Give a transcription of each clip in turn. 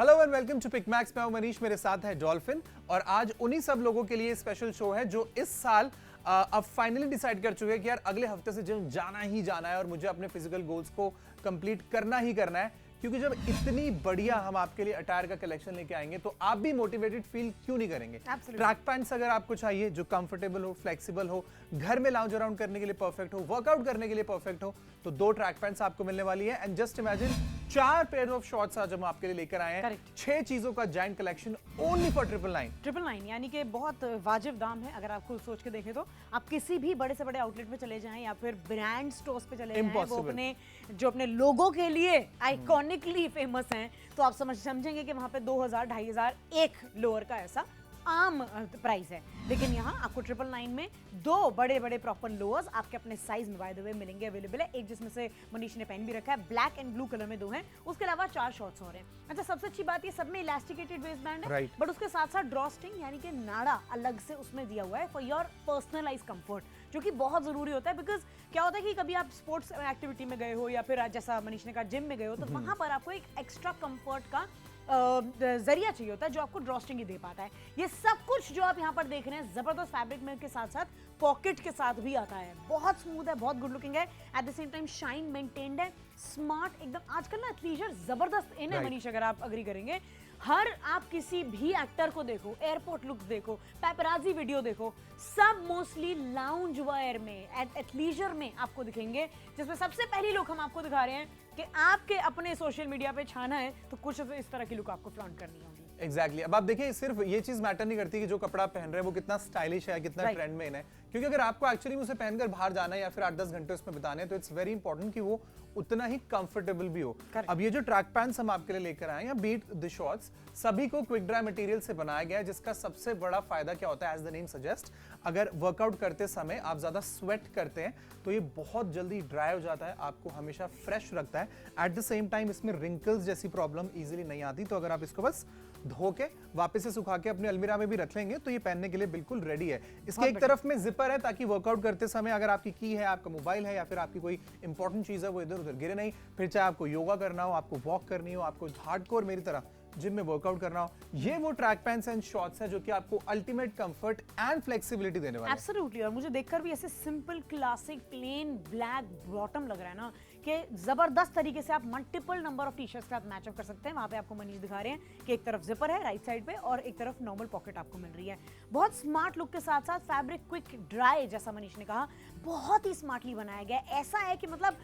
Hello and welcome to Pick Max. मैं हूं मनीष, मेरे साथ है डॉल्फिन और आज उन्हीं सब लोगों के लिए स्पेशल शो है जो इस साल अब फाइनली डिसाइड कर चुके हैं कि यार अगले हफ्ते से जिम जाना ही जाना है और मुझे अपने फिजिकल गोल्स को कंप्लीट करना ही करना है। क्योंकि जब इतनी बढ़िया हम आपके लिए अटायर का कलेक्शन लेके आएंगे तो आप भी मोटिवेटेड फील क्यों नहीं करेंगे। ट्रैक पैंट्स अगर आपको चाहिए जो कंफर्टेबल हो, फ्लेक्सिबल हो, घर में लाउंज अराउंड करने के लिए परफेक्ट हो, वर्कआउट करने के लिए परफेक्ट हो, तो 2 ट्रैक पैंट्स आपको मिलने वाली है। And just imagine 4 pair of shorts आज हम आपके लिए लेकर आए हैं। 6 चीजों का जायंट कलेक्शन ओनली फॉर 999 यानी कि बहुत वाजिब दाम है। अगर आप खुद सोच के देखें तो आप किसी भी बड़े से बड़े आउटलेट पे चले जाएं या फिर ब्रांड स्टोर्स पे चले जाएं, वो अपने लोगों के लिए आइकॉनिकली फेमस हैं, तो आप समझेंगे कि वहां पे 2000 2500 एक लोअर का ऐसा आम प्राइस है। लेकिन यहाँ आपको 999 में 2 बड़े बड़े प्रॉपर लोअर्स आपके अपने साइज में बाय द वे मिलेंगे, अवेलेबल है। एक जिसमें से मनीष ने पहन भी रखा है, ब्लैक एंड ब्लू कलर में 2 हैं, उसके अलावा 4 शॉर्ट्स और हैं। अच्छा, सबसे अच्छी बात ये सब में इलास्टिकेटेड वेस्ट बैंड है, बट उसके साथ साथ ड्रॉ स्ट्रिंग यानी कि नाड़ा अलग से उसमें दिया हुआ है फॉर योर पर्सनलाइज कंफर्ट, जो कि बहुत जरूरी होता है। बिकॉज क्या होता है कि कभी आप स्पोर्ट्स एक्टिविटी में गए हो या फिर जैसा मनीष ने कहा जिम में गए हो, तो वहां पर आपको एक एक्स्ट्रा कंफर्ट का जरिया चाहिए होता है जो आपको ड्रॉस्टिंग ही दे पाता है। ये सब कुछ जो आप यहाँ पर देख रहे हैं जबरदस्त फैब्रिक में के साथ साथ पॉकेट के साथ भी आता है। बहुत स्मूथ है, बहुत गुड लुकिंग है, at the same time shine maintained है, स्मार्ट एकदम। आजकल ना एथलीजर जबरदस्त इन है मनीष, अगर आप अग्री करेंगे। हर आप किसी भी एक्टर को देखो, एयरपोर्ट लुक्स देखो, पैपराजी वीडियो देखो, सब मोस्टली लाउंज वेयर में एथलीजर में आपको दिखेंगे, जिसमें सबसे पहली लुक हम आपको दिखा रहे हैं कि आपके अपने सोशल मीडिया पे छाना है तो कुछ इस तरह की लुक आपको फ्लॉन्ट करनी होगी। एग्जैक्टली। अब आप देखिए, सिर्फ ये चीज मैटर नहीं करती कि जो कपड़ा पहन रहे हैं वो कितना स्टाइलिश है, कितना ट्रेंड में है, क्योंकि अगर आपको एक्चुअली उसे पहनकर बाहर जाना है या फिर 8-10 घंटे उसमें बिताने हैं तो इट्स वेरी इंपॉर्टेंट कि वो उतना ही कंफर्टेबल भी हो। अब ये जो ट्रैक पैंट्स हम आपके लिए लेकर आए हैं, बीट द शॉर्ट्स, सभी को क्विक ड्राई मटेरियल से बनाया गया है, जिसका सबसे बड़ा फायदा क्या होता है, एज द नेम सजेस्ट, अगर वर्कआउट करते समय आप ज्यादा स्वेट करते हैं तो ये बहुत जल्दी ड्राई हो जाता है, आपको हमेशा फ्रेश रखता है। एट द सेम टाइम इसमें रिंकल्स जैसी प्रॉब्लम इजीली नहीं आती, तो अगर आप इसको बस धो के वापस से सुखा के अपने अलमीरा में भी रख लेंगे तो ये पहनने के लिए बिल्कुल रेडी है। इसके एक तरफ में जिपर है ताकि वर्कआउट करते समय अगर आपकी की है, आपका मोबाइल है या फिर आपकी कोई इंपॉर्टेंट चीज है वो इधर उधर गिरे नहीं। फिर चाहे आपको योगा करना हो, आपको वॉक करनी हो, आपको हार्डकोर मेरी तरह जिम में वर्कआउट करना हो, ये वो ट्रैक पैंट्स एंड शॉर्ट्स है जो कि आपको अल्टीमेट कंफर्ट एंड फ्लेक्सिबिलिटी देने वाले हैं। एब्सोल्युटली। और मुझे देखकर भी ऐसे simple classic plain black bottom लग रहा है ना कि जबरदस्त तरीके से आप मल्टीपल नंबर ऑफ टी-शर्ट्स के साथ मैचअप कर सकते हैं। वहां पे आपको मनीष दिखा रहे हैं कि एक तरफ जिपर है राइट साइड पे और एक तरफ नॉर्मल पॉकेट आपको मिल रही है। बहुत स्मार्ट लुक के साथ साथ फैब्रिक क्विक ड्राई, जैसा मनीष ने कहा, बहुत ही स्मार्टली बनाया गया है। ऐसा है कि मतलब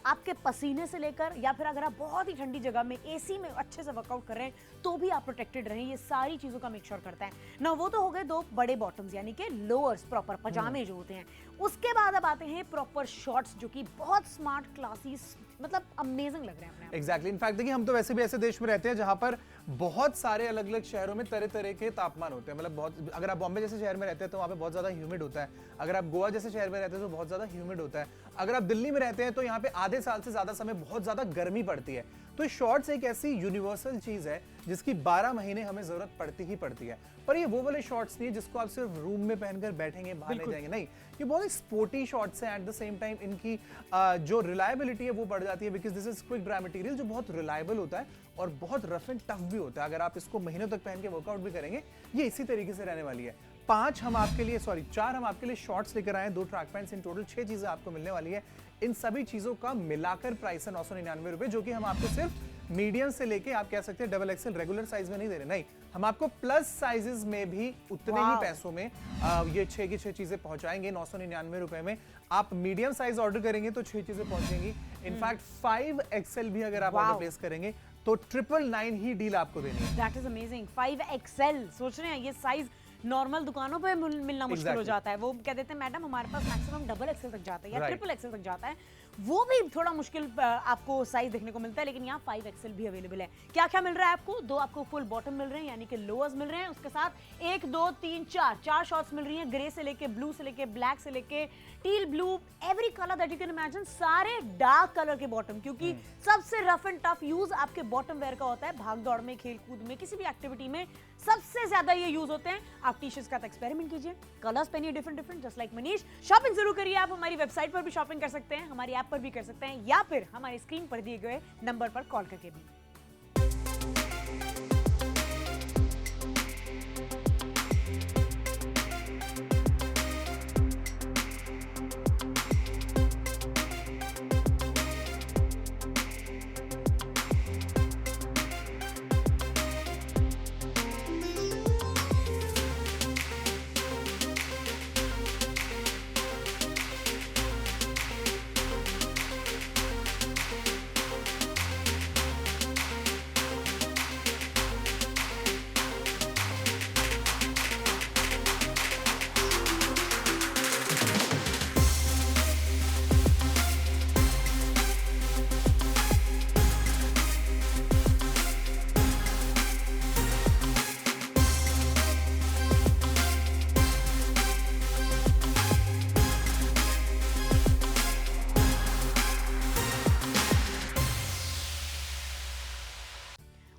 आपके पसीने से लेकर या फिर अगर आप बहुत ही ठंडी जगह में एसी में अच्छे से वर्कआउट कर रहे हैं तो भी आप प्रोटेक्टेड रहें, ये सारी चीजों का मेक श्योर करता है ना। वो तो हो गए 2 बड़े बॉटम्स यानी कि लोअर्स, प्रॉपर पजामे जो होते हैं। उसके बाद अब आते हैं प्रॉपर शॉर्ट्स जो कि बहुत स्मार्ट, क्लासी, मतलब अमेजिंग लग रहे हैं अपने। एग्जैक्टली। इनफैक्ट देखिए, हम तो वैसे भी ऐसे देश में रहते हैं जहां पर बहुत सारे अलग अलग शहरों में तरह तरह के तापमान होते हैं। मतलब बहुत, अगर आप बॉम्बे जैसे शहर में रहते हैं तो वहां पे बहुत ज्यादा ह्यूमिड होता है, अगर आप गोवा जैसे शहर में रहते हैं तो बहुत ज्यादा ह्यूमिड होता है, अगर आप दिल्ली में रहते हैं तो यहाँ पे आधे साल से ज्यादा समय बहुत ज्यादा गर्मी पड़ती है। तो शॉर्ट्स एक ऐसी यूनिवर्सल चीज है जिसकी 12 महीने हमें जरूरत पड़ती ही पड़ती है। पर ये वो वाले शॉर्ट्स नहीं है जिसको आप सिर्फ रूम में पहनकर बैठेंगे, बाहर नहीं जाएंगे, नहीं, ये बहुत ही स्पोर्टी शॉर्ट्स हैं। एट द सेम टाइम इनकी जो रिलायबिलिटी है वो बढ़ जाती है, because this is quick dry material जो बहुत रिलायबल होता है और बहुत रफ एंड टफ भी होता है। अगर आप इसको महीनों तक पहन के वर्कआउट भी करेंगे, ये इसी तरीके से रहने वाली है। 4 हम आपके लिए शॉर्ट्स लेकर आए, 2 ट्रैक पैंट्स, इन टोटल 6 चीजें आपको मिलने वाली है। इन सभी चीजों का मिलाकर प्राइस है 999 रुपए, जो कि हम आपको सिर्फ मीडियम से लेके आप कह सकते हैं डबल एक्सएल रेगुलर साइज में नहीं दे रहे, नहीं, हम आपको प्लस साइजेस में भी उतने ही पैसों में ये 6 की 6 चीजें पहुंचाएंगे 999 रुपए में। आप मीडियम साइज ऑर्डर करेंगे तो 6 चीजें पहुंचेंगी। इनफैक्ट 5 एक्सएल भी अगर आप ऑर्डर प्लेस करेंगे तो 999 ही डील आपको देनी है। That is amazing. 5 एक्सएल, सोच रहे हैं ये साइज नॉर्मल दुकानों पे मिलना मुश्किल हो जाता है। वो कह देते हैं मैडम हमारे पास मैक्सिमम डबल एक्सएल तक जाता है या ट्रिपल एक्सएल तक जाता है, वो भी थोड़ा मुश्किल आपको साइज देखने को मिलता है। लेकिन यहाँ 5 एक्सएल भी अवेलेबल है। क्या क्या मिल रहा है आपको? 2 आपको फुल बॉटम मिल रहे हैं यानी कि लोअर्स मिल रहे हैं, उसके साथ 1 2 3 4 शॉर्ट्स मिल रही हैं, ग्रे से लेके ब्लू से लेके ब्लैक से लेके teal blue, every colour that you can imagine, सारे डार्क कलर के बॉटम, क्योंकि सबसे रफ एंड टफ यूज आपके बॉटम वेयर का होता है। भाग दौड़ में, खेल कूद में, किसी भी एक्टिविटी में सबसे ज्यादा ये यूज होते हैं। आप टी-शर्ट्स का एक्सपेरिमेंट कीजिए, कलर्स पहनिए different different, just like Manish. Shopping जरूर करिए। आप हमारी वेबसाइट पर भी शॉपिंग कर सकते हैं, हमारी ऐप पर भी कर सकते हैं, या फिर हमारी स्क्रीन पर दिए गए नंबर पर कॉल करके भी।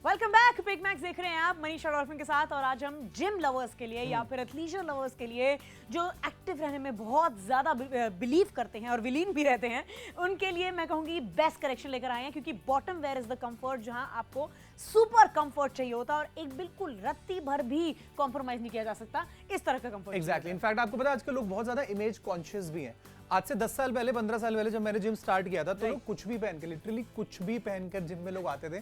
Welcome back. पिग मैक्स देख रहे हैं आप मनीषा डॉल्फिन के साथ, और आज हम जिम लवर्स के लिए या फिर एथलीजर लवर्स के लिए जो एक्टिव रहने में बहुत ज़्यादा बिलीव करते हैं और विलीन भी रहते हैं, उनके लिए मैं कहूँगी बेस्ट कलेक्शन लेकर आए हैं। क्योंकि bottom wear is the comfort, जहां आपको सुपर कंफर्ट चाहिए होता है और एक बिल्कुल रत्ती भर भी कॉम्प्रोमाइज नहीं किया जा सकता, इस तरह का कंफर्ट। एग्जैक्टली। इनफैक्ट आपको पता है आजकल लोग बहुत ज्यादा इमेज कॉन्शियस भी हैं। आज से 10 साल पहले 15 साल पहले जब मैंने जिम स्टार्ट किया था तो लोग कुछ भी पहन के, लिटरली कुछ भी पहनकर जिम में लोग आते थे।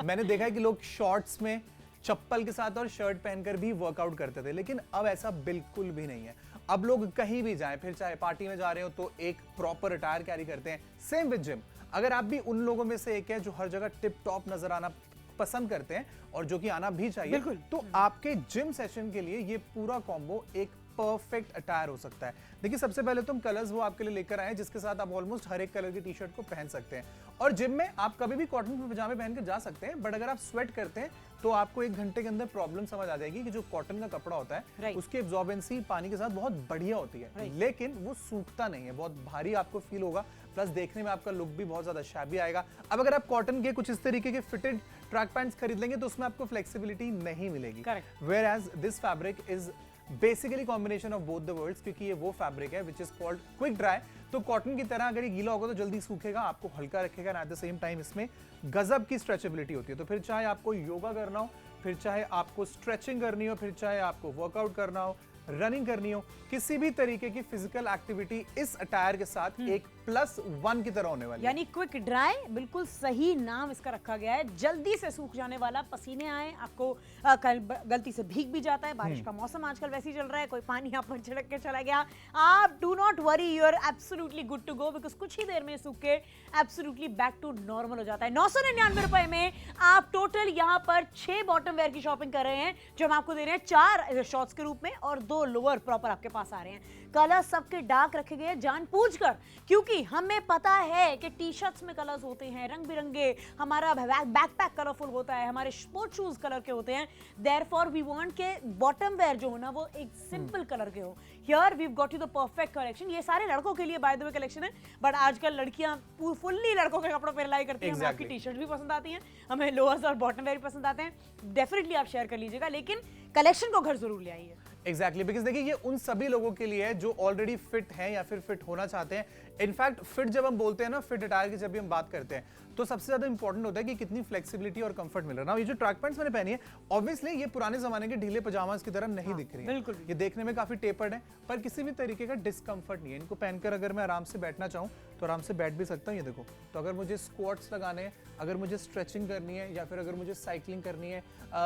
मैंने देखा है कि लोग शॉर्ट्स में चप्पल के साथ और शर्ट पहनकर भी वर्कआउट करते थे, लेकिन अब ऐसा बिल्कुल भी नहीं है। अब लोग कहीं भी जाएं, फिर चाहे पार्टी में जा रहे हो तो एक प्रॉपर अटायर कैरी करते हैं। Same with gym. अगर आप भी उन लोगों में से एक है जो हर जगह टिप टॉप नजर आना पसंद करते हैं और जो कि आना भी चाहिए, तो आपके जिम सेशन के लिए ये पूरा कॉम्बो एक परफेक्ट अटायर हो सकता है। देखिए, सबसे पहले तो हम कलर्स वो आपके लिए लेकर आए हैं जिसके साथ आप ऑलमोस्ट हर एक कलर की टी शर्ट को पहन सकते हैं। और जिम में आप कभी भी कॉटन के पजामे पहन के जा सकते हैं, बट अगर आप स्वेट करते हैं तो आपको 1 घंटे के अंदर प्रॉब्लम समझ आ जाएगी कि जो कॉटन का कपड़ा होता है उसकी एब्जॉर्बेंसी पानी के साथ बहुत बढ़िया होती है, लेकिन वो सूखता नहीं है, बहुत भारी आपको फील होगा, प्लस देखने में आपका लुक भी बहुत ज्यादा शैबी आएगा। अब अगर आप कॉटन के कुछ इस तरीके के फिटेड ट्रैक पैंट्स खरीद लेंगे तो उसमें आपको फ्लेक्सिबिलिटी नहीं मिलेगी। Whereas this fabric is basically combination of both the worlds, क्योंकि ये वो फैब्रिक है which is called quick dry. तो कॉटन की तरह अगर ये गीला होगा तो जल्दी सूखेगा, आपको हल्का रखेगा, एट द सेम टाइम इसमें गजब की स्ट्रेचेबिलिटी होती है। तो फिर चाहे आपको योगा करना हो, फिर चाहे आपको स्ट्रेचिंग करनी हो, फिर चाहे आपको वर्कआउट करना हो, रनिंग करनी हो, किसी भी तरीके की फिजिकल एक्टिविटी इस अटायर के साथ एक +1 की तरह होने वाली है। यानी क्विक ड्राई, बिल्कुल सही नाम इसका रखा गया है। जल्दी से सूख जाने वाला, पसीने आए आपको, गलती से भीग भी जाता है, बारिश का मौसम आजकल वैसे ही चल रहा है, कोई पानी यहाँ पर छिड़क के चला गया, आप do not worry, you are absolutely good to go, because कुछ ही देर में सूख के एब्सोल्युटली बैक टू नॉर्मल हो जाता है। 999 रुपए में आप टोटल यहाँ पर 6 बॉटम वेयर की शॉपिंग कर रहे हैं, जो हम आपको दे रहे हैं 4 शॉर्ट्स के रूप में और 2 लोअर प्रॉपर आपके पास आ रहे हैं। कलर सबके डार्क रखे गए हैं जानबूझकर, क्योंकि हमें पता है कि टी शर्ट्स में कलर्स होते हैं रंग बिरंगे, हमारा बैकपैक कलरफुल होता है, हमारे स्पोर्ट शूज कलर के होते हैं। देयरफॉर वी वांट के बॉटम वेयर जो हो ना वो एक सिंपल कलर के हो। Here we got you the perfect collection. ये सारे लड़कों के लिए बाय द वे कलेक्शन है, बट आजकल लड़कियां फुल्ली लड़कों के कपड़ों पर रिलाई करती हैं। हमें आपकी टी शर्ट भी पसंद आती हैं, हमें लोअर्स और बॉटम वेयर भी पसंद आते हैं। डेफिनेटली आप शेयर कर लीजिएगा, लेकिन कलेक्शन को घर जरूर ले आइए। एग्जैक्टली, बिकॉज देखिए ये उन सभी लोगों के लिए है जो ऑलरेडी फिट हैं या फिर फिट होना चाहते हैं। इनफैक्ट फिट जब हम बोलते हैं ना, फिट अटायर की जब भी हम बात करते हैं तो सबसे ज्यादा इंपॉर्टेंट होता है कि कितनी फ्लेक्सिबिलिटी और कंफर्ट मिल रहा है। ये जो ट्रैक पैंट्स मैंने पहनी है, ऑब्वियसली ये पुराने जमाने के ढीले पजामास की तरह नहीं दिख रही है, बिल्कुल। ये देखने में काफी टेपर्ड है, पर किसी भी तरीके का डिस्कंफर्ट नहीं है। इनको पहनकर अगर मैं आराम से बैठना चाहूँ तो आराम से बैठ भी सकता हूँ। ये देखो, तो अगर मुझे स्क्वाट्स लगाने हैं, अगर मुझे स्ट्रेचिंग करनी है, या फिर अगर मुझे साइकिलिंग करनी है,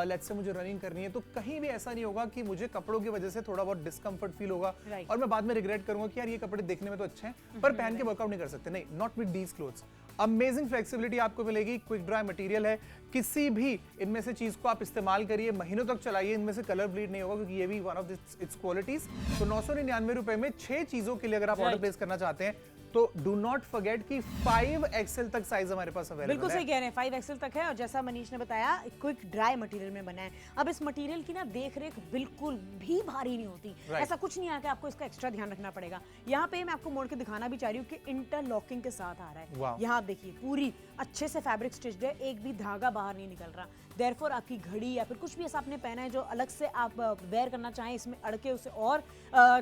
लेट्स से मुझे रनिंग करनी है, तो कहीं भी ऐसा नहीं होगा कि मुझे कपड़ों की वजह से थोड़ा बहुत डिस्कंफर्ट फील होगा और मैं बाद में रिग्रेट करूंगा कि यार ये कपड़े देखने में तो अच्छे हैं पर पहन के वर्कआउट नहीं कर सकते। नहीं, not with these clothes. Amazing flexibility आपको मिलेगी, क्विक ड्राई मटेरियल है, किसी भी इनमें से चीज को आप इस्तेमाल करिए, महीनों तक चलाइए, इनमें से कलर ब्लीड नहीं होगा, क्योंकि ये भी वन ऑफ इट्स क्वालिटीज। तो 999 रुपए में 6 चीजों के लिए अगर आप ऑर्डर प्लेस करना चाहते हैं तो डू नॉट फॉरगेट कि 5XL तक साइज हमारे पास अवेलेबल है। बिल्कुल सही कह रहे हैं, 5XL तक है, और जैसा मनीष ने बताया क्विक ड्राई मटेरियल में बना है। अब इस मटेरियल की ना देख रेख बिल्कुल भी भारी नहीं होती, ऐसा कुछ नहीं है कि आपको इसका एक्स्ट्रा ध्यान रखना पड़ेगा। यहाँ पे मैं आपको मोड़ के दिखाना भी चाह रही हूँ कि इंटरलॉकिंग के साथ आ रहा है। यहाँ आप देखिए पूरी अच्छे से फैब्रिक स्टिच्ड है, एक भी धागा बाहर नहीं निकल रहा। देयरफॉर आपकी घड़ी या फिर कुछ भी ऐसा आपने पहना है जो अलग से आप वेयर करना चाहें, इसमें अड़के उसे और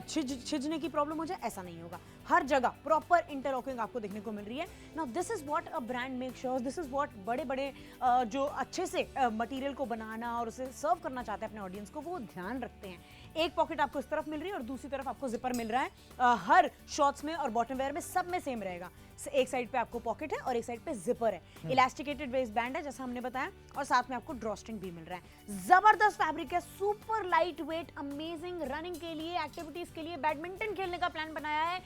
छिजने की प्रॉब्लम हो जाए, ऐसा नहीं होगा। हर जगह प्रॉपर इंटरलॉकिंग आपको देखने को मिल रही है। Now this is what a brand make sure, this is what बड़े बड़े जो अच्छे से मटेरियल को बनाना और उसे सर्व करना चाहते हैं अपने ऑडियंस को, वो ध्यान रखते हैं। एक पॉकेट आपको इस तरफ मिल रही है और दूसरी तरफ आपको जिपर मिल रहा है। हर शॉर्ट्स में और बॉटम वेयर में सब में सेम रहेगा। एक साइड पे आपको पॉकेट है और एक साइड पे जिपर है। इलास्टिकेटेड वेस्ट बैंड है जैसा हमने बताया, और साथ में आपको ड्रॉस्ट्रिंग भी मिल रहा है। जबरदस्त फैब्रिक है, super light weight, amazing running के लिए, एक्टिविटीज के लिए, बैडमिंटन खेलने का प्लान बनाया है।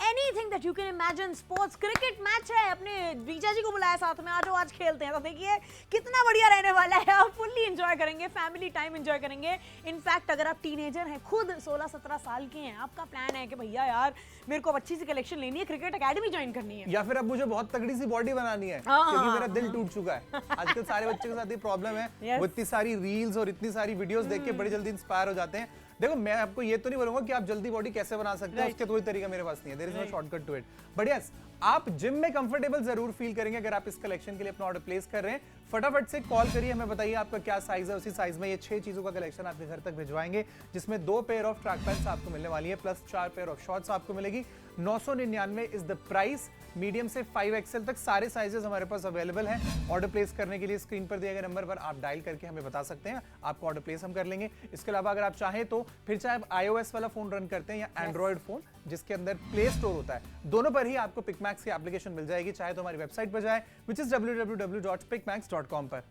Anything that you can imagine, sports, cricket match है, अपने बीजा जी को बुलाया साथ में, आज आज खेलते हैं। तो देखिए कितना बढ़िया रहने वाला है, आप फुल्ली एंजॉय करेंगे, फैमिली टाइम एंजॉय करेंगे। इनफैक्ट अगर आप टीनेजर हैं, खुद 16-17 साल के हैं, आपका प्लान है कि भैया यार मेरे को अच्छी सी कलेक्शन लेनी है, क्रिकेट एकेडमी ज्वाइन करनी है, या फिर अब मुझे बहुत तगड़ी सी बॉडी बनानी है क्योंकि मेरा दिल टूट चुका है। आजकल सारे बच्चों के साथ ये प्रॉब्लम है, वो इतनी सारी रील्स और इतनी सारी वीडियोस देख के बड़े जल्दी इंस्पायर हो जाते हैं। देखो, मैं आपको ये तो नहीं बोलूंगा कि आप जल्दी बॉडी कैसे बना सकते हैं, उसके कोई तरीका मेरे पास नहीं है, there is no shortcut to it. But yes, आप जिम में कंफर्टेबल जरूर फील करेंगे अगर आप इस कलेक्शन के लिए अपना ऑर्डर प्लेस कर रहे हैं। फटाफट से कॉल करिए, हमें बताइए आपका क्या साइज है, उसी साइज में ये 6 चीजों का कलेक्शन आपके घर तक भिजवाएंगे, जिसमें 2 पेयर ऑफ ट्रैक पैंट्स आपको मिलने वाली है प्लस 4 पेयर ऑफ शॉर्ट्स आपको मिलेगी। 999 इज द प्राइस। मीडियम से 5XL तक सारे साइजेस हमारे पास अवेलेबल हैं। ऑर्डर प्लेस करने के लिए स्क्रीन पर दिए गए नंबर पर आप डायल करके हमें बता सकते हैं, आपको ऑर्डर प्लेस हम कर लेंगे। इसके अलावा अगर आप चाहें तो फिर चाहे आप iOS वाला फोन रन करते हैं या एंड्रॉइड फोन जिसके अंदर प्ले स्टोर होता है, दोनों पर ही आपको पिकमैक्स की एप्लीकेशन मिल जाएगी। चाहे तो हमारी वेबसाइट पर जाए विच इज www.picmax.com पर।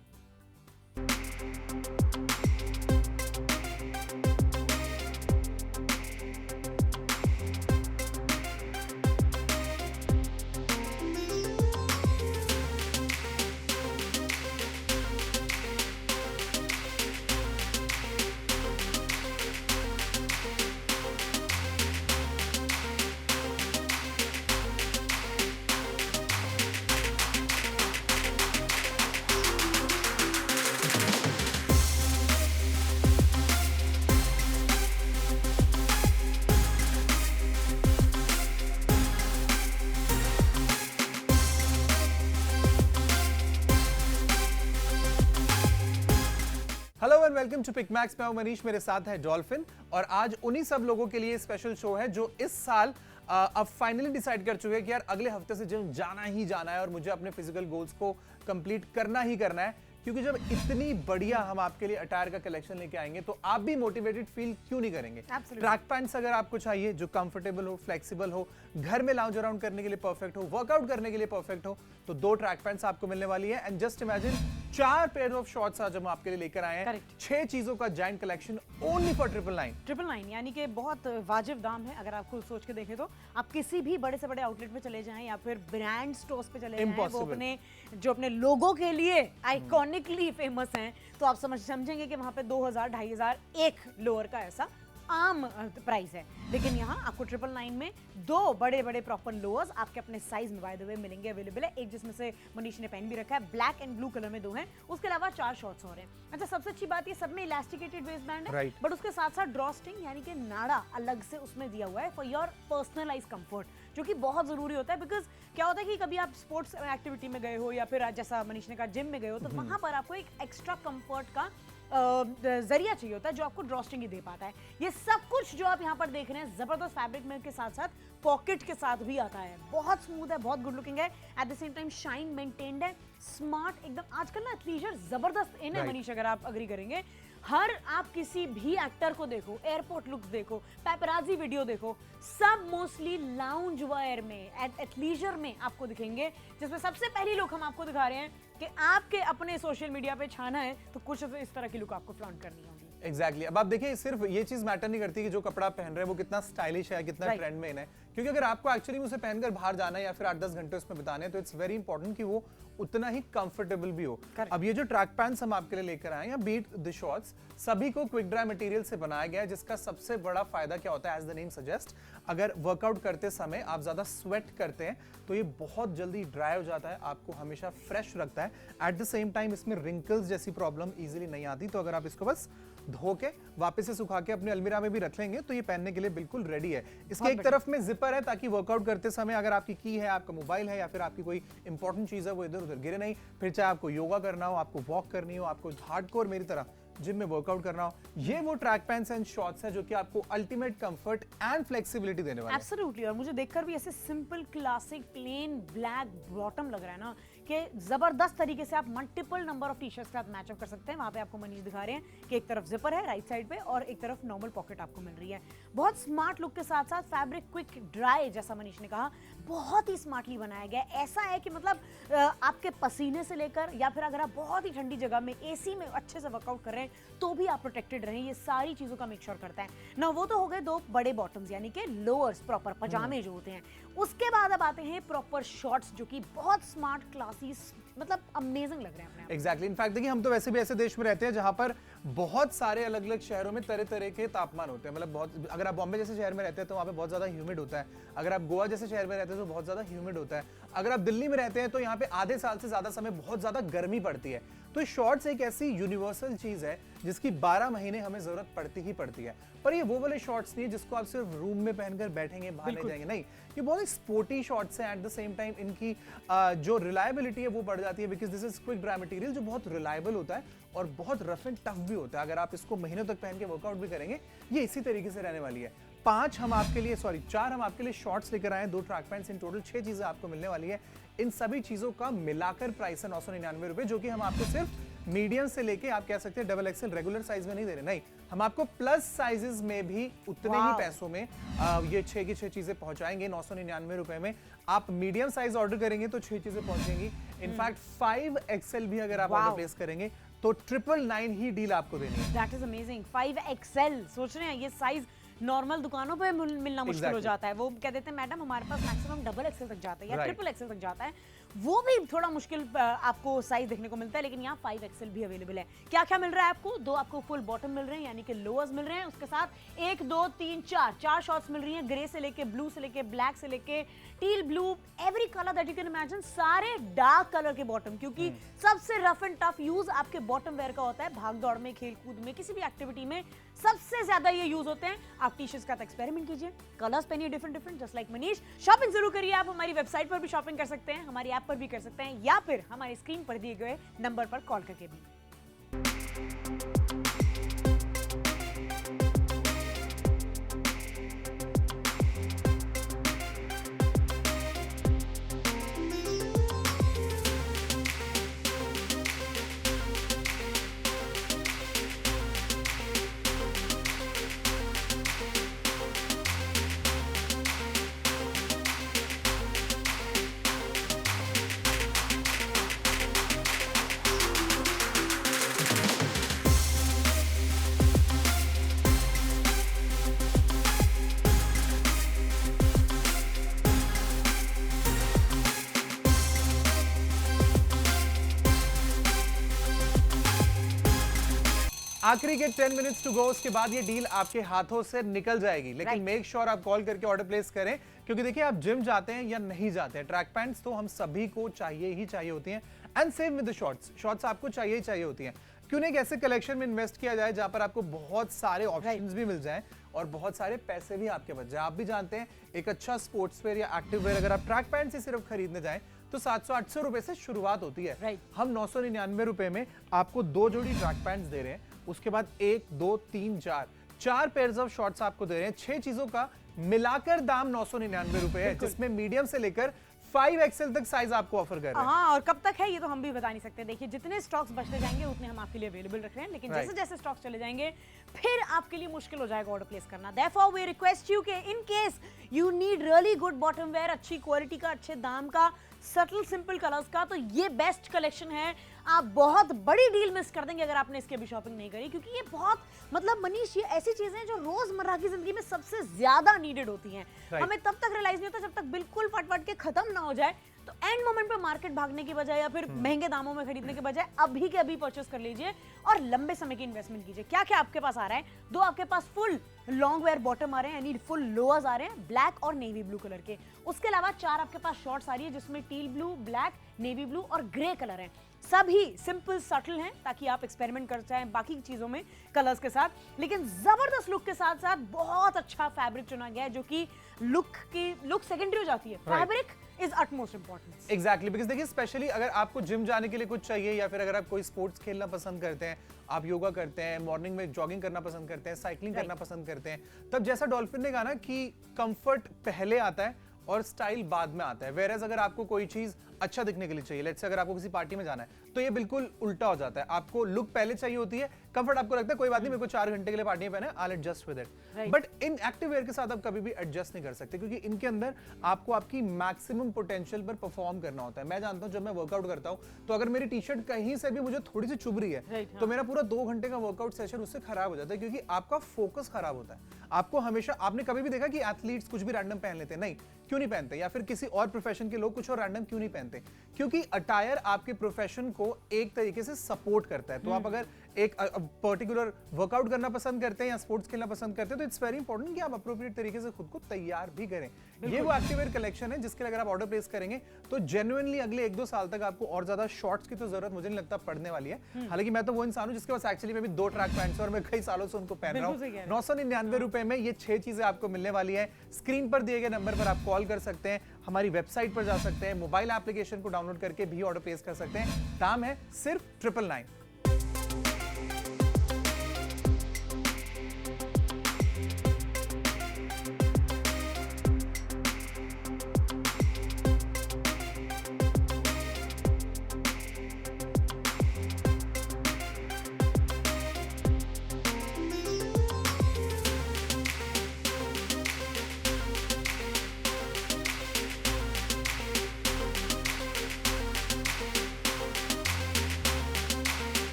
Hello and welcome to PicMax. मैं हूं मनीष, मेरे साथ है डॉल्फिन और आज उन्हीं सब लोगों के लिए स्पेशल शो है जो इस साल अब फाइनली डिसाइड कर चुके हैं कि यार अगले हफ्ते से जिम जाना ही जाना है और मुझे अपने फिजिकल गोल्स को कंप्लीट करना ही करना है। क्योंकि जब इतनी बढ़िया हम आपके लिए अटायर का कलेक्शन लेके आएंगे तो आप भी मोटिवेटेड फील क्यों नहीं करेंगे। ट्रैक पैंट्स अगर आपको चाहिए जो कंफर्टेबल हो, फ्लेक्सिबल हो, घर में लाउंज अराउंड करने के लिए परफेक्ट हो, वर्कआउट करने के लिए परफेक्ट हो, तो 2 ट्रैक पैंट्स आपको मिलने वाली है। And just imagine 4 pair of shorts आज हम आपके लिए लेकर आए हैं। 6 चीजों का जायंट कलेक्शन ओनली फॉर 999 यानी कि बहुत वाजिब दाम है। अगर आप खुद सोच के देखें तो आप किसी भी बड़े से बड़े आउटलेट में चले जाएं या फिर ब्रांड स्टोर्स पे चले जाएं, वो अपने लोगों के लिए आइकॉनिकली फेमस हैं, तो आप समझेंगे कि वहां पे 2000 2500 एक लोअर का ऐसा आम प्राइस है। लेकिन यहाँ आपको 999 में 2 बड़े बड़े प्रॉपर लोअर्स आपके अपने साइज में बाय द वे मिलेंगे, अवेलेबल है। एक जिसमें से मनीष ने पहन भी रखा है, ब्लैक एंड ब्लू कलर में 2 हैं, उसके अलावा 4 शॉर्ट्स और हैं। अच्छा, सबसे अच्छी बात ये सब में इलास्टिकेटेड वेस्ट बैंड है, बट उसके साथ साथ ड्रॉ स्ट्रिंग यानी कि नाड़ा अलग से उसमें दिया हुआ है फॉर योर पर्सनलाइज कंफर्ट, जो कि बहुत जरूरी होता है। बिकॉज क्या होता है कि कभी आप स्पोर्ट्स एक्टिविटी में गए हो या फिर जैसा मनीष ने कहा जिम में गए हो, तो वहां पर आपको एक एक्स्ट्रा कंफर्ट का जरिया चाहिए होता है जो आपको ड्रॉस्टिंग ही दे पाता है। ये सब कुछ जो आप यहाँ पर देख रहे हैं जबरदस्त फैब्रिक में के साथ साथ पॉकेट के साथ भी आता है। बहुत स्मूथ है, बहुत गुड लुकिंग है, at the same time shine maintained है, स्मार्ट एकदम। आजकल ना एथलीजर जबरदस्त इन है मनीष, अगर आप अग्री करेंगे। हर आप किसी भी एक्टर को देखो, एयरपोर्ट लुक्स देखो, पैपराजी वीडियो देखो, सब मोस्टली लाउंज वेयर में, एथलीजर में आपको दिखेंगे, जिसमें सबसे पहली लुक हम आपको दिखा रहे हैं कि आपके अपने सोशल मीडिया पे छाना है तो कुछ इस तरह की लुक आपको फ्लॉन्ट करनी होगी। एग्जैक्टली अब आप देखिए, सिर्फ ये चीज मैटर नहीं करती कि जो कपड़ा पहन रहे हैं वो कितना स्टाइलिश है, कितना ट्रेंड में है, क्योंकि अगर आपको एक्चुअली उसे पहनकर बाहर जाना है या फिर 8-10 घंटे उसमें बिताने हैं तो इट्स वेरी इंपॉर्टेंट कि वो उतना ही कंफर्टेबल भी हो। अब ये जो ट्रैक पैंट्स हम आपके लिए लेकर आए हैं, बीट द शॉर्ट्स, सभी को क्विक ड्राई मटेरियल से बनाया गया है, जिसका सबसे बड़ा फायदा क्या होता है, एज द नेम सजेस्ट, अगर वर्कआउट करते समय आप ज्यादा स्वेट करते हैं तो ये बहुत जल्दी ड्राई हो जाता है, आपको हमेशा फ्रेश रखता है। एट द सेम टाइम इसमें रिंकल्स जैसी प्रॉब्लम इजीली नहीं आती, तो अगर आप इसको बस धो के वापस से सुखा के अपने अलमीरा में भी रख लेंगे तो ये पहनने के लिए बिल्कुल रेडी है। इसके एक तरफ में जिपर है ताकि वर्कआउट करते समय अगर आपकी की है, आपका मोबाइल है या फिर आपकी कोई इंपॉर्टेंट चीज है वो इधर उधर गिरे नहीं। फिर चाहे आपको योगा करना हो, आपको वॉक करनी हो, आपको हार्डकोर मेरी तरह जिम में वर्कआउट करना हो, ये वो ट्रैक पैंट्स एंड शॉर्ट्स है जो कि आपको अल्टीमेट कंफर्ट एंड फ्लेक्सिबिलिटी देने वाले हैं। एब्सोल्युटली, और मुझे देखकर भी ऐसे simple classic plain black bottom लग रहा है ना कि जबरदस्त तरीके से आप मल्टीपल नंबर ऑफ टी-शर्ट्स के साथ मैचअप कर सकते हैं। वहां पे आपको मनीष दिखा रहे हैं कि एक तरफ जिपर है राइट साइड पे और एक तरफ नॉर्मल पॉकेट आपको मिल रही है। बहुत स्मार्ट लुक के साथ साथ फैब्रिक क्विक ड्राई, जैसा मनीष ने कहा, बहुत ही स्मार्टली बनाया गया है। ऐसा है कि मतलब आपके पसीने से लेकर या फिर अगर आप बहुत ही ठंडी जगह में एसी में अच्छे से वर्कआउट कर रहे हैं तो भी आप प्रोटेक्टेड रहें, ये सारी चीजों का मेक श्योर करता है ना। वो तो हो गए 2 बड़े बॉटम्स यानी कि लोअर्स, प्रॉपर पजामे जो होते हैं। उसके बाद अब आते हैं प्रॉपर शॉर्ट्स जो कि बहुत स्मार्ट, क्लासी, मतलब अमेजिंग लग रहे हैं अपने। एग्जैक्टली, इनफैक्ट देखिए हम तो वैसे भी ऐसे देश में रहते हैं जहां पर बहुत सारे अलग अलग शहरों में तरह तरह के तापमान होते हैं। मतलब बहुत, अगर आप बॉम्बे जैसे शहर में रहते हैं तो वहाँ पे बहुत ज्यादा ह्यूमिड होता है, अगर आप गोवा जैसे शहर में रहते हैं तो बहुत ज्यादा ह्यूमिड होता है, अगर आप दिल्ली में रहते हैं तो यहाँ पे आधे साल से ज्यादा समय बहुत ज्यादा गर्मी पड़ती है। तो शॉर्ट्स एक ऐसी यूनिवर्सल चीज है जिसकी 12 महीने हमें जरूरत पड़ती ही पड़ती है। पर ये वो वाले शॉर्ट्स नहीं है जिसको आप सिर्फ रूम में पहनकर बैठेंगे, बाहर नहीं जाएंगे, नहीं, ये बहुत स्पोर्टी शॉर्ट्स हैं। एट द सेम टाइम इनकी जो रिलायबिलिटी है वो बढ़ जाती है, because this is quick dry material जो बहुत रिलायबल होता है और बहुत रफ एंड टफ भी होता है। अगर आप इसको महीनों तक पहन के वर्कआउट भी करेंगे, ये इसी तरीके से रहने वाली है। 4 हम आपके लिए शॉर्ट्स लेकर आए, 2 ट्रैक पैंट्स, इन टोटल 6 चीजें आपको मिलने वाली है। इन सभी चीजों का मिलाकर प्राइस है 999 रुपए, जो कि हम आपको सिर्फ मीडियम से लेके आप कह सकते हैं डबल एक्सएल रेगुलर साइज में नहीं दे रहे, नहीं, हम आपको प्लस साइजेस में भी उतने ही पैसों में ये 6 की 6 चीजें पहुंचाएंगे 999 रुपए में। आप मीडियम साइज ऑर्डर करेंगे तो 6 चीजें पहुंचेंगी। इनफैक्ट 5 एक्सएल भी अगर आप ऑर्डर प्लेस करेंगे तो 999 ही डील आपको देनी है। That is amazing. 5 एक्सएल, सोच रहे हैं ये साइज नॉर्मल दुकानों पे मिलना मुश्किल हो जाता है। वो कह देते हैं मैडम हमारे पास मैक्सिमम डबल एक्सएल तक जाता है या ट्रिपल एक्सएल तक जाता है, वो भी थोड़ा मुश्किल आपको साइज देखने को मिलता है, लेकिन यहाँ 5 एक्सएल भी अवेलेबल है। क्या क्या मिल रहा है आपको? 2 आपको फुल बॉटम मिल रहे हैं यानी कि लोअर्स मिल रहे हैं, उसके साथ 1 2 3 4 शॉर्ट्स मिल रही हैं, ग्रे से लेके ब्लू से लेके ब्लैक से लेके teal blue, every colour that you can imagine, सारे डार्क कलर के बॉटम, क्योंकि सबसे रफ एंड टफ यूज आपके बॉटम वेयर का होता है। भाग दौड़ में, खेल कूद में, किसी भी एक्टिविटी में सबसे ज्यादा ये यूज होते हैं। आप टी शर्ट्स का एक्सपेरिमेंट कीजिए, कलर्स पहनिए different just like Manish. Shopping जरूर करिए। आप हमारी वेबसाइट पर भी शॉपिंग कर सकते हैं, हमारी ऐप पर भी कर सकते हैं, या फिर हमारी स्क्रीन पर दिए गए नंबर पर कॉल करके भी। आखिरी के 10 मिनट्स टू गो, उसके बाद ये डील आपके हाथों से निकल जाएगी। लेकिन मेक श्योर आप कॉल करके ऑर्डर प्लेस करें, क्योंकि देखिए आप जिम जाते हैं या नहीं जाते हैं, ट्रैक पैंट्स तो हम सभी को चाहिए ही चाहिए होती हैं। And same with the shorts आपको चाहिए ही चाहिए होती हैं। क्यों नहीं एक ऐसे कलेक्शन में इन्वेस्ट किया जाए जहां पर आपको बहुत सारे ऑप्शंस भी मिल जाएं और बहुत सारे पैसे भी आपके बच जाए। आप भी जानते हैं एक अच्छा स्पोर्ट्स वेयर या एक्टिव वेयर अगर आप ट्रैक पैंट से सिर्फ खरीदने जाएं तो 700-800 रुपए से शुरुआत होती है। हम 999 रुपए में आपको 2 जोड़ी ट्रैक पैंट्स दे रहे हैं, उसके बाद 1 2 3 4 पेयर्स ऑफ शॉर्ट्स आपको दे रहे हैं। 6 चीजों का मिलाकर दाम 999 रुपए है, जिसमें मीडियम से लेकर 5 एक्सएल तक साइज आपको ऑफर कर रहे हैं। हाँ, और कब तक है ये तो हम भी बता नहीं सकते। देखिए जितने स्टॉक्स बचते जाएंगे उतने हम आपके लिए अवेलेबल रख रहे हैं, लेकिन जैसे जैसे स्टॉक्स चले जाएंगे फिर आपके लिए मुश्किल हो जाएगा ऑर्डर प्लेस करना। Therefore we request you कि in case you need really good bottom wear, अच्छी क्वालिटी का, अच्छे दाम का, सटल सिंपल कलर्स का, तो ये बेस्ट कलेक्शन है। आप बहुत बड़ी डील मिस कर देंगे अगर आपने इसके अभी शॉपिंग नहीं करी, क्योंकि ये बहुत मतलब मनीष ये ऐसी चीजें हैं जो रोजमर्रा की जिंदगी में सबसे ज्यादा नीडेड होती हैं। हमें तब तक रियलाइज नहीं होता जब तक बिल्कुल फट के खत्म ना हो जाए। तो एंड मोमेंट पे मार्केट भागने की बजाय या फिर महंगे दामों में खरीदने के बजाय अभी के अभी परचेस कर लीजिए और लंबे समय की इन्वेस्टमेंट कीजिए। क्या क्या आपके पास आ रहा है? 2 आपके पास फुल लॉन्ग वेयर बॉटम आ रहे हैं, यानी फुल लोअर्स आ रहे हैं ब्लैक और नेवी ब्लू कलर के। उसके अलावा 4 आपके पास शॉर्ट्स आ रही है जिसमें teal blue, black, navy blue और ग्रे कलर हैं। सभी सिंपल सटल हैं ताकि आप एक्सपेरिमेंट कर चाहें बाकी चीजों में कलर्स के साथ, लेकिन जबरदस्त लुक के साथ साथ बहुत अच्छा फैब्रिक चुना गया है, जो कि लुक सेकेंडरी हो जाती है। Fabric is utmost important. Exactly, because देखिए स्पेशली अगर आपको जिम जाने के लिए कुछ चाहिए या फिर अगर आप कोई स्पोर्ट्स खेलना पसंद करते हैं, आप योगा करते हैं, मॉर्निंग में जॉगिंग करना पसंद करते हैं, साइकिलिंग करना पसंद करते हैं, तब जैसा डॉल्फिन ने कहा ना कि कंफर्ट पहले आता है और स्टाइल बाद में आता है। वेयरएज अगर आपको कोई चीज अच्छा दिखने के लिए चाहिए, लेट्स से अगर आपको किसी पार्टी में जाना है तो ये बिल्कुल उल्टा हो जाता है। आपको लुक पहले चाहिए होती है, कंफर्ट आपको लगता है कोई बात नहीं, मेरे को 4 घंटे के लिए पार्टी में पहना है, I will adjust with it. But in active wear के साथ आप कभी भी एडजस्ट नहीं कर सकते, क्योंकि इनके अंदर आपको आपकी मैक्सिमम पोटेंशियल पर परफॉर्म करना होता है। मैं जानता हूं जब मैं वर्कआउट करता हूं तो अगर मेरी टी शर्ट कहीं से भी मुझे थोड़ी सी चुभ रही है तो मेरा पूरा 2 घंटे का वर्कआउट सेशन उससे खराब हो जाता है, क्योंकि आपका फोकस खराब होता है। आपको हमेशा, आपने कभी भी देखा कि एथलीट्स कुछ भी रैंडम पहन लेते हैं? नहीं, क्यों नहीं पहनते? या फिर किसी और प्रोफेशन के लोग कुछ और रैंडम क्यों नहीं पहनते? पहनते, क्योंकि अटायर आपके प्रोफेशन को एक तरीके से सपोर्ट करता है। तो आप अगर एक पर्टिकुलर वर्कआउट करना पसंद करते हैं या स्पोर्ट्स खेलना पसंद करते हैं, तो इट्स वेरी इंपॉर्टेंट कि आप अप्रोप्रिएट तरीके से खुद को तैयार भी करें। ये वो एक्टिववेयर कलेक्शन है जिसके लिए अगर आप ऑर्डर प्लेस करेंगे तो जेन्युइनली अगले 1-2 साल तक आपको और ज्यादा शॉर्ट्स की तो जरूरत मुझे नहीं लगता पड़ने वाली है। हालांकि मैं तो वो इंसान हूं जिसके पास एक्चुअली में भी 2 ट्रैक पैंट्स और मैं कई सालों से उनको पहन रहा हूं। 999 रुपए में ये 6 चीजें आपको मिलने वाली है। स्क्रीन पर दिए गए नंबर पर आप कॉल कर सकते हैं, हमारी वेबसाइट पर जा सकते हैं, मोबाइल एप्लीकेशन को डाउनलोड करके भी ऑर्डर प्लेस कर सकते हैं। दाम है सिर्फ 999।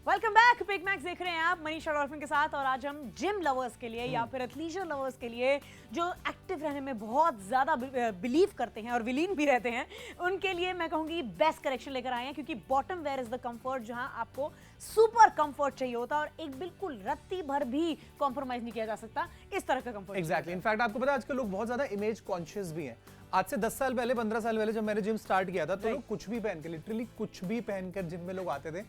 वेलकम बैक, पिग मैक्स देख रहे हैं आप मनीषा डॉल्फिन के साथ। और आज हम जिम लवर्स के लिए या फिर एथलीजर लवर्स के लिए जो एक्टिव रहने में बहुत ज्यादा बिलीव करते हैं और विलीन भी रहते हैं, उनके लिए मैं कहूंगी बेस्ट कलेक्शन लेकर आए हैं। क्योंकि bottom wear is the comfort, जहां आपको सुपर कंफर्ट चाहिए होता है और एक बिल्कुल रत्ती भर भी कॉम्प्रोमाइज नहीं किया जा सकता, इस तरह का कंफर्ट। एग्जैक्टली। इनफैक्ट आपको पता है आजकल लोग बहुत ज्यादा इमेज कॉन्शियस भी हैं। आज से 10 साल पहले, 15 साल पहले जब मैंने जिम स्टार्ट किया था तो लोग कुछ भी पहन के, लिटरली कुछ भी पहनकर जिम में लोग आते थे।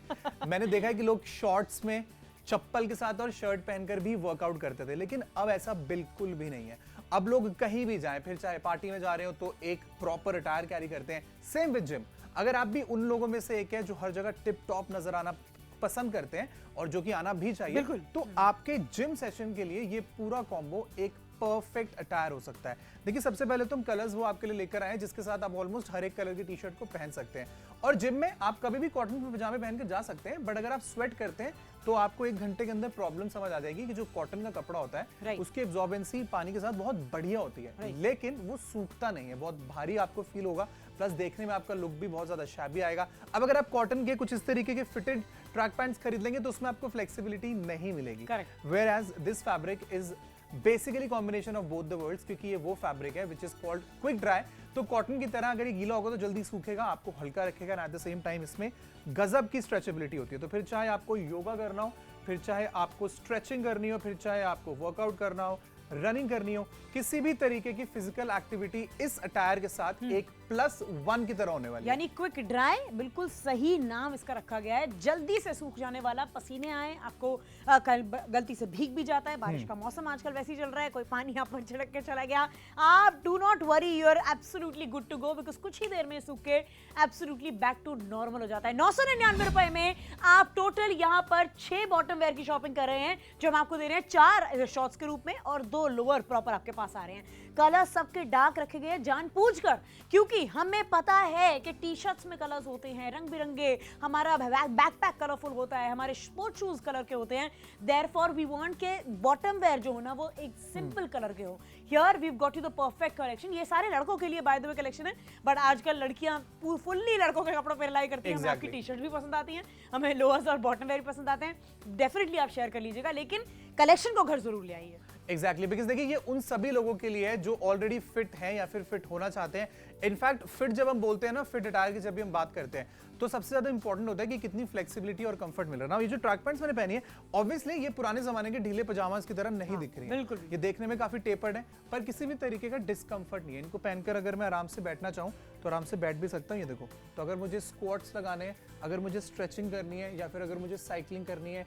मैंने देखा है कि लोग शॉर्ट्स में, चप्पल के साथ और शर्ट पहनकर भी वर्कआउट करते थे, लेकिन अब ऐसा बिल्कुल भी नहीं है। अब लोग कहीं भी जाएं, फिर चाहे पार्टी में जा रहे हो तो एक प्रॉपर अटायर कैरी करते हैं। सेम विद जिम, अगर आप भी उन लोगों में से एक है जो हर जगह टिप टॉप नजर आना पसंद करते हैं और जो कि आना भी चाहिए, तो आपके जिम सेशन के लिए ये पूरा कॉम्बो एक परफेक्ट अटायर हो सकता है। देखिए, सबसे पहले तो हम कलर्स वो आपके लिए लेकर आए हैं जिसके साथ आप ऑलमोस्ट हर एक कलर की टी शर्ट को पहन सकते हैं। और जिम में आप कभी भी कॉटन के पजामे पहन के जा सकते हैं, बट अगर आप स्वेट करते हैं तो आपको 1 घंटे के अंदर प्रॉब्लम समझ आ जाएगी कि जो कॉटन का कपड़ा होता है उसकी एब्जॉर्बेंसी पानी के साथ बहुत बढ़िया होती है, लेकिन वो सूखता नहीं है, बहुत भारी आपको फील होगा, प्लस देखने में आपका लुक भी बहुत ज्यादा शैबी आएगा। अब अगर आप कॉटन के कुछ इस तरीके के फिटेड ट्रैक पैंट्स खरीद लेंगे तो उसमें आपको फ्लेक्सिबिलिटी नहीं मिलेगी। Whereas this fabric is basically combination of both the worlds, क्योंकि ये वो फैब्रिक है which is called quick dry. तो कॉटन की तरह अगर ये गीला होगा तो जल्दी सूखेगा, आपको हल्का रखेगा, एट द सेम टाइम इसमें गजब की स्ट्रेचेबिलिटी होती है। तो फिर चाहे आपको योगा करना हो, फिर चाहे आपको स्ट्रेचिंग करनी हो, फिर चाहे आपको वर्कआउट करना हो, रनिंग करनी हो, किसी भी तरीके की फिजिकल एक्टिविटी इस अटायर के साथ एक +1 की तरह होने वाली है। यानी क्विक ड्राई, बिल्कुल सही नाम इसका रखा गया है। जल्दी से सूख जाने वाला, पसीने आए, आपको गलती से भीग भी जाता है, बारिश का मौसम आजकल वैसे ही चल रहा है, कोई पानी यहाँ पर छिड़क के चला गया, आप do not worry, you are absolutely good to go, because कुछ ही देर में सूख के एब्सोल्युटली बैक टू नॉर्मल हो जाता है। 999 रुपए में आप टोटल यहाँ पर 6 बॉटम वेयर की शॉपिंग कर रहे हैं, जो हम आपको दे रहे हैं 4 शॉर्ट्स के रूप में और 2 लोअर प्रॉपर आपके पास आ रहे हैं। कलर सबके डार्क रखे गए जानबूझकर, क्योंकि हमें पता है कि टी शर्ट्स में कलर्स होते हैं रंग बिरंगे, हमारा बैकपैक कलरफुल होता है, हमारे स्पोर्ट शूज कलर के होते हैं, देयरफॉर वी वांट के बॉटम वेयर जो हो ना वो एक सिंपल कलर के हो। Here we got you the perfect collection. ये सारे लड़कों के लिए बाय द वे कलेक्शन है, बट आजकल लड़कियां फुल्ली लड़कों के कपड़ों पर रिलाई करती हैं। हमें आपकी टी शर्ट भी पसंद आती हैं, हमें लोअर्स और बॉटम वेयर भी पसंद आते हैं, डेफिनेटली आप शेयर कर लीजिएगा, लेकिन कलेक्शन को घर जरूर ले आइए। एग्जैक्टली, बिकॉज देखिए ये उन सभी लोगों के लिए है जो ऑलरेडी फिट हैं या फिर फिट होना चाहते हैं। इनफैक्ट फिट जब हम बोलते हैं ना, फिट अटायर की जब भी हम बात करते हैं तो सबसे ज्यादा इंपॉर्टेंट होता है कि कितनी फ्लेक्सिबिलिटी और कंफर्ट मिल रहा है ना। ये जो ट्रैक पैंट्स मैंने पहनी है, ऑब्वियसली ये पुराने जमाने के ढीले पजामास की तरह नहीं दिख रही है, बिल्कुल। ये देखने में काफी टेपर्ड है, पर किसी भी तरीके का डिस्कंफर्ट नहीं है। इनको पहनकर अगर मैं आराम से बैठना चाहूँ तो आराम से बैठ भी सकता हूँ। ये देखो, तो अगर मुझे स्क्वाट्स लगाने हैं, अगर मुझे स्ट्रेचिंग करनी है, या फिर अगर मुझे साइकिलिंग करनी है,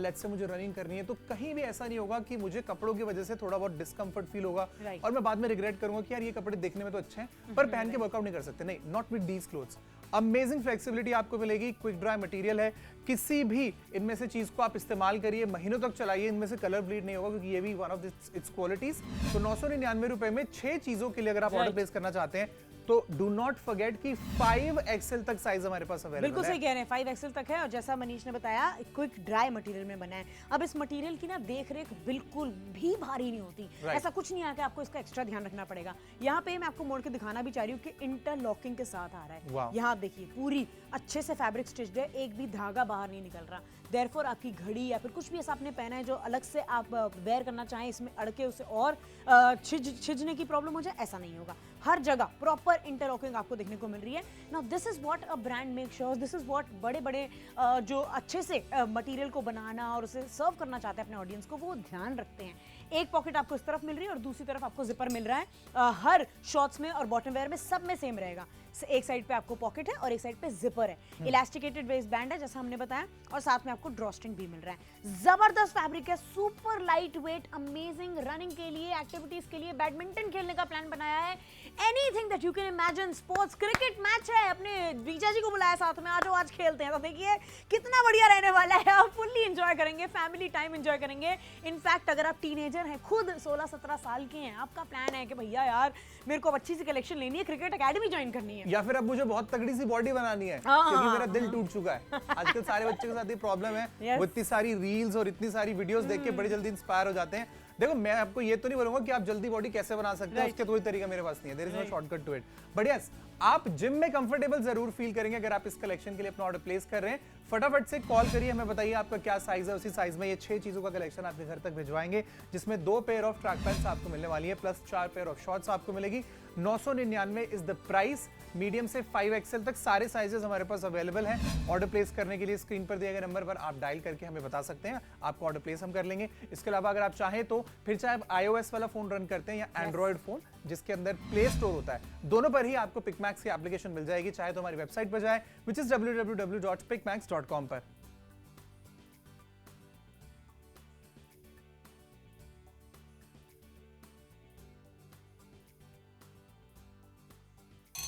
लेट्स से मुझे रनिंग करनी है, तो कहीं भी ऐसा नहीं होगा कि मुझे कपड़ों की वजह से थोड़ा बहुत डिस्कंफर्ट फील होगा और मैं बाद में रिग्रेट करूंगा कि यार ये कपड़े देखने में तो अच्छे हैं पर पहन के वर्कआउट नहीं कर सकते। नहीं, not with these clothes. Amazing flexibility आपको मिलेगी, क्विक ड्राई मटेरियल है, किसी भी इनमें से चीज को आप इस्तेमाल करिए, महीनों तक चलाइए, इनमें से कलर ब्लीड नहीं होगा, क्योंकि ये भी वन ऑफ इट्स क्वालिटीज। तो 999 रुपए में 6 चीजों के लिए अगर आप ऑर्डर प्लेस करना चाहते हैं तो डू नॉट फॉरगेट कि 5XL तक साइज हमारे पास अवेलेबल है। बिल्कुल सही कह रहे हैं, 5XL तक है। और जैसा मनीष ने बताया, क्विक ड्राई मटेरियल में बना है। अब इस मटेरियल की ना देख रेख बिल्कुल भी भारी नहीं होती, ऐसा कुछ नहीं है कि आपको इसका एक्स्ट्रा ध्यान रखना पड़ेगा। यहाँ पे मैं आपको मोड़ के दिखाना भी चाह रही हूँ कि इंटरलॉकिंग के साथ आ रहा है। यहाँ आप देखिए पूरी अच्छे से फैब्रिक स्टिच्ड है, एक भी धागा बाहर नहीं निकल रहा। देयरफॉर आपकी घड़ी या फिर कुछ भी ऐसा आपने पहना है जो अलग से आप वेयर करना चाहें, इसमें अड़के उसे और छिजने की प्रॉब्लम हो जाए, ऐसा नहीं होगा। हर जगह प्रॉपर इंटरलॉकिंग आपको देखने को मिल रही है। Now this is what a brand make sure, this is what बड़े बड़े जो अच्छे से मटेरियल को बनाना और उसे सर्व करना चाहते हैं अपने ऑडियंस को, वो ध्यान रखते हैं। एक पॉकेट आपको इस तरफ मिल रही है और दूसरी तरफ आपको जिपर मिल रहा है। हर शॉर्ट्स में और बॉटम वेयर में सब में सेम रहेगा। एक साइड पे आपको पॉकेट है और एक साइड पे जिपर है। इलास्टिकेटेड वेस्ट बैंड है जैसा हमने बताया, और साथ में आपको ड्रॉस्ट्रिंग भी मिल रहा है। जबरदस्त फैब्रिक है, super light weight, amazing. Running के लिए, एक्टिविटीज के लिए, बैडमिंटन खेलने का प्लान बनाया है, anything that you can imagine. Sports, cricket match है, अपने बीजा जी को बुलाया साथ में, आज खेलते हैं। तो देखिए कितना बढ़िया रहने वाला है। आप फुल्ली एंजॉय करेंगे, फैमिली टाइम एंजॉय करेंगे। इनफैक्ट अगर आप टीनेजर हैं, खुद 16-17 साल के हैं, आपका प्लान है कि भैया यार मेरे को अच्छी सी कलेक्शन लेनी है, क्रिकेट एकेडमी ज्वाइन करनी है, या फिर अब मुझे बहुत तगड़ी सी बॉडी बनानी है क्योंकि मेरा दिल टूट चुका है। आजकल सारे बच्चों के साथ ये प्रॉब्लम है, वो इतनी सारी रील्स और इतनी सारी वीडियोस देख के बड़ी जल्दी इंस्पायर हो जाते हैं। देखो मैं आपको ये तो नहीं बोलूंगा कि आप जल्दी बॉडी कैसे बना सकते हैं, उसके कोई तरीका मेरे पास नहीं है, there is no shortcut to it. But yes, आप जिम में कंफर्टेबल जरूर फील करेंगे अगर आप इस कलेक्शन के लिए अपना ऑर्डर प्लेस कर रहे हैं। फटाफट से कॉल करिए, हमें बताइए आपका क्या साइज है, उसी साइज में ये 6 चीजों का कलेक्शन आपके घर तक भिजवाएंगे, जिसमें 2 पेयर ऑफ ट्रैक पैंट्स आपको मिलने वाली है, प्लस 4 पेयर ऑफ शॉर्ट्स आपको मिलेगी। 999 इज द प्राइस। मीडियम से 5XL तक सारे साइजेस हमारे पास अवेलेबल हैं। ऑर्डर प्लेस करने के लिए स्क्रीन पर दिए गए नंबर पर आप डायल करके हमें बता सकते हैं, आपको ऑर्डर प्लेस हम कर लेंगे। इसके अलावा अगर आप चाहें तो फिर चाहे आप iOS वाला फोन रन करते हैं या एंड्रॉइड फोन जिसके अंदर प्ले स्टोर होता है, दोनों पर ही आपको पिकमैक्स की एप्लीकेशन मिल जाएगी। चाहे तो हमारी वेबसाइट पर जाए विच इज www.picmax.com पर।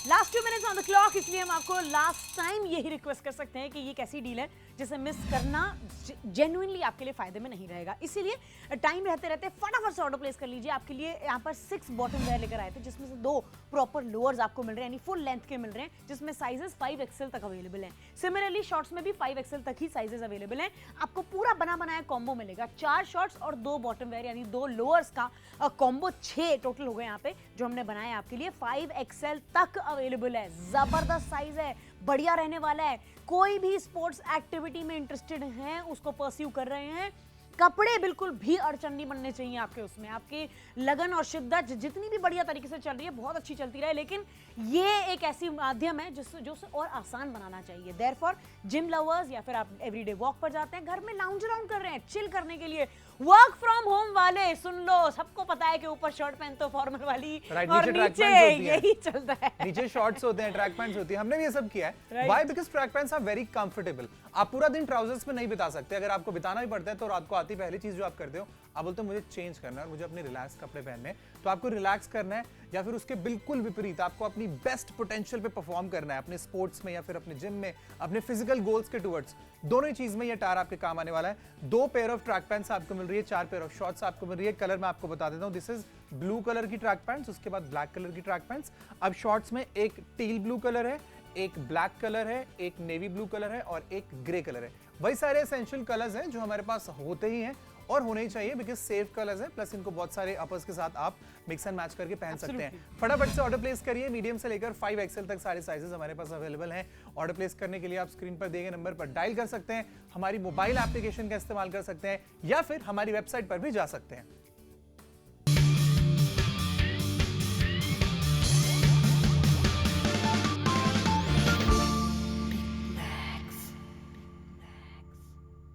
Last 2 minutes on the clock, इसलिए हम आपको लास्ट टाइम यही रिक्वेस्ट कर सकते हैं कि ये कैसी डील है जिसे मिस करना जेन्युइनली आपके लिए फायदे में नहीं रहेगा। इसीलिए टाइम रहते रहते फटाफट से ऑर्डर प्लेस कर लीजिए। आपके लिए यहाँ पर 6 बॉटम वेयर लेकर आए थे, जिसमें से 2 प्रॉपर लोअर्स आपको मिल रहे हैं, यानी फुल लेंथ के मिल रहे हैं, जिसमें साइजेस 5XL तक अवेलेबल हैं। सिमिलरली शॉर्ट्स में भी 5XL तक ही साइजेस अवेलेबल हैं। आपको पूरा बना बनाया कॉम्बो मिलेगा, 4 शॉर्ट्स और 2 बॉटम वेयर यानी 2 लोअर्स का कॉम्बो। 6 टोटल हो गए यहाँ पे जो हमने बनाया आपके लिए। 5XL तक अवेलेबल है, जबरदस्त साइज है, बढ़िया रहने वाला है। कोई भी स्पोर्ट्स एक्टिविटी में इंटरेस्टेड हैं, उसको परस्यू कर रहे हैं, कपड़े बिल्कुल भी अड़चन नहीं बनने चाहिए आपके उसमें। आपकी लगन और शिद्दत जितनी भी बढ़िया तरीके से चल रही है, बहुत अच्छी चलती रहे, लेकिन ये एक ऐसी माध्यम है जो उसे और आसान बनाना चाहिए। देयरफॉर जिम लवर्स या फिर आप एवरीडे वॉक पर जाते हैं, घर में लाउंज अराउंड कर रहे हैं, चिल करने के लिए, वर्क फ्रॉम होम वाले सुन लो, सबको पता है कि ऊपर शर्ट पहनते हो फॉर्मल वाली, और नीचे यही चलता है, नीचे शॉर्ट्स होते हैं, ट्रैक पैंट्स होती है। हमने भी ये सब किया है। Why? Because track pants are very comfortable. आप पूरा दिन ट्राउजर्स में नहीं बिता सकते, अगर आपको बिताना भी पड़ता है तो रात को आती पहली चीज जो आप करते हो, आप बोलते हो मुझे चेंज करना है और मुझे अपने रिलैक्स कपड़े पहनने हैं। तो आपको रिलैक्स करना है या फिर उसके बिल्कुल विपरीत आपको अपनी बेस्ट पोटेंशियल पे परफॉर्म करना है, अपने स्पोर्ट्स में या फिर अपने जिम में, अपने फिजिकल गोल्स के टुवर्ड्स, दोनों ही चीज में ये टायर आपके काम आने वाला है। 2 पेयर ऑफ ट्रैक पैंट्स आपको मिल रही है, 4 पेयर ऑफ शॉर्ट्स आपको मिल रही है। कलर मैं आपको बता देता हूं, दिस इज ब्लू कलर की ट्रैक पैंट्स, उसके बाद ब्लैक कलर की ट्रैक पैंट्स। अब शॉर्ट्स में एक टील ब्लू कलर है, एक ब्लैक कलर है, एक नेवी ब्लू कलर है और एक ग्रे कलर है। वही सारे एसेंशियल कलर्स हैं जो हमारे पास होते ही हैं और होने ही चाहिए, बिकॉज सेफ कलर्स हैं, प्लस इनको बहुत सारे अपर्स के साथ आप मिक्स एंड मैच करके पहन सकते हैं। फटाफट से ऑर्डर प्लेस करिए, मीडियम से लेकर 5XL तक सारे साइजेस हमारे पास अवेलेबल हैं। ऑर्डर प्लेस करने के लिए आप स्क्रीन पर दिए गए नंबर पर डायल कर सकते हैं, हमारी मोबाइल एप्लीकेशन का इस्तेमाल कर सकते हैं या फिर हमारी वेबसाइट पर भी जा सकते हैं।